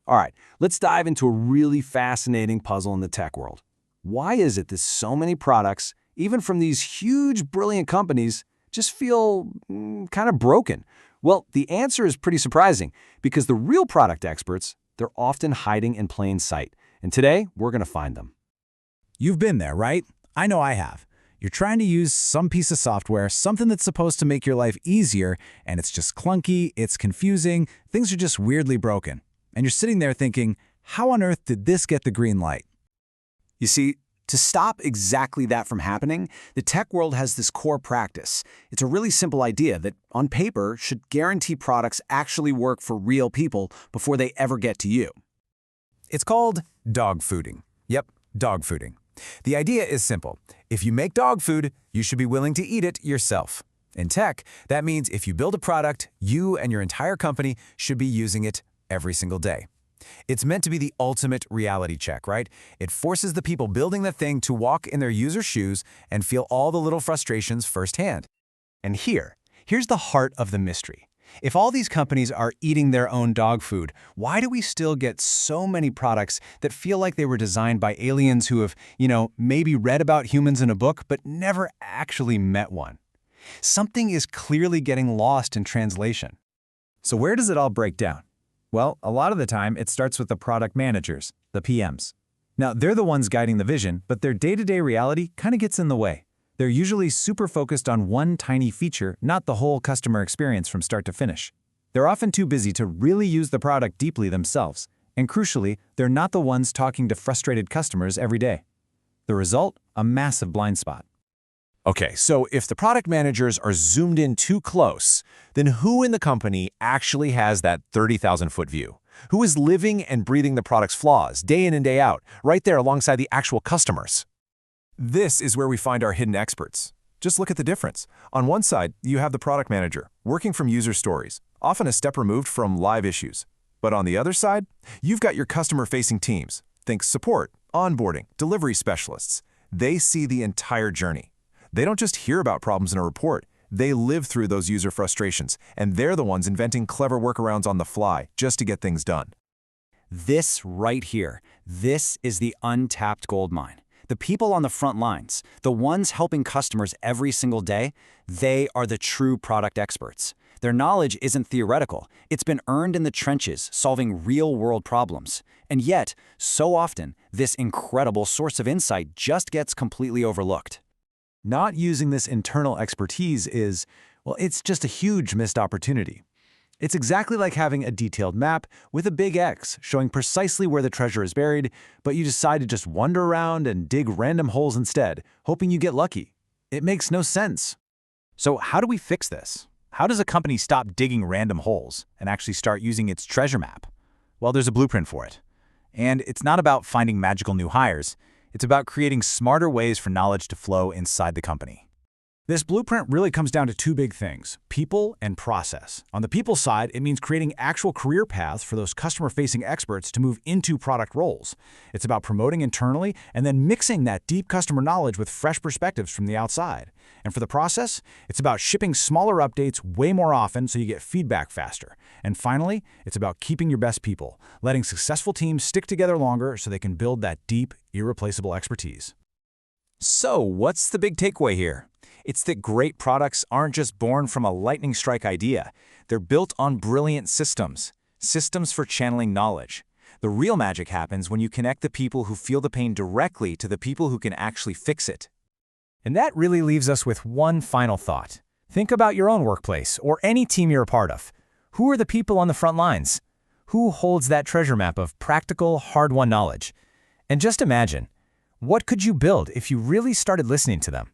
All right, let's dive into a really fascinating puzzle in the tech world. Why is it that so many products, even from these huge, brilliant companies, just feel kind of broken? Well, the answer is pretty surprising because the real product experts, they're often hiding in plain sight. And today, we're going to find them. You've been there, right? I know I have. You're trying to use some piece of software, something that's supposed to make your life easier, and it's just clunky, it's confusing, things are just weirdly broken. And you're sitting there thinking, how on earth did this get the green light? You see, to stop exactly that from happening, the tech world has this core practice. It's a really simple idea that, on paper, should guarantee products actually work for real people before they ever get to you. It's called dogfooding. Yep, dogfooding. The idea is simple. If you make dog food, you should be willing to eat it yourself. In tech, that means if you build a product, you and your entire company should be using it every single day. It's meant to be the ultimate reality check, right? It forces the people building the thing to walk in their user's shoes and feel all the little frustrations firsthand. And here's the heart of the mystery. If all these companies are eating their own dog food, why do we still get so many products that feel like they were designed by aliens who have, maybe read about humans in a book but never actually met one? Something is clearly getting lost in translation. So where does it all break down? Well, a lot of the time, it starts with the product managers, the PMs. Now, they're the ones guiding the vision, but their day-to-day reality kind of gets in the way. They're usually super focused on one tiny feature, not the whole customer experience from start to finish. They're often too busy to really use the product deeply themselves. And crucially, they're not the ones talking to frustrated customers every day. The result? A massive blind spot. Okay, so if the product managers are zoomed in too close, then who in the company actually has that 30,000-foot view? Who is living and breathing the product's flaws day in and day out, right there alongside the actual customers? This is where we find our hidden experts. Just look at the difference. On one side, you have the product manager, working from user stories, often a step removed from live issues. But on the other side, you've got your customer-facing teams. Think support, onboarding, delivery specialists. They see the entire journey. They don't just hear about problems in a report. They live through those user frustrations, and they're the ones inventing clever workarounds on the fly just to get things done. This right here, this is the untapped gold mine. The people on the front lines, the ones helping customers every single day, they are the true product experts. Their knowledge isn't theoretical. It's been earned in the trenches, solving real-world problems. And yet, so often, this incredible source of insight just gets completely overlooked. Not using this internal expertise is, well, it's just a huge missed opportunity. It's exactly like having a detailed map with a big X showing precisely where the treasure is buried, but you decide to just wander around and dig random holes instead, hoping you get lucky. It makes no sense. So how do we fix this? How does a company stop digging random holes and actually start using its treasure map? Well, there's a blueprint for it. And it's not about finding magical new hires. It's about creating smarter ways for knowledge to flow inside the company. This blueprint really comes down to two big things, people and process. On the people side, it means creating actual career paths for those customer-facing experts to move into product roles. It's about promoting internally and then mixing that deep customer knowledge with fresh perspectives from the outside. And for the process, it's about shipping smaller updates way more often so you get feedback faster. And finally, it's about keeping your best people, letting successful teams stick together longer so they can build that deep, irreplaceable expertise. So, what's the big takeaway here? It's that great products aren't just born from a lightning strike idea. They're built on brilliant systems for channeling knowledge. The real magic happens when you connect the people who feel the pain directly to the people who can actually fix it. And that really leaves us with one final thought. Think about your own workplace or any team you're a part of. Who are the people on the front lines? Who holds that treasure map of practical, hard-won knowledge? And just imagine, what could you build if you really started listening to them?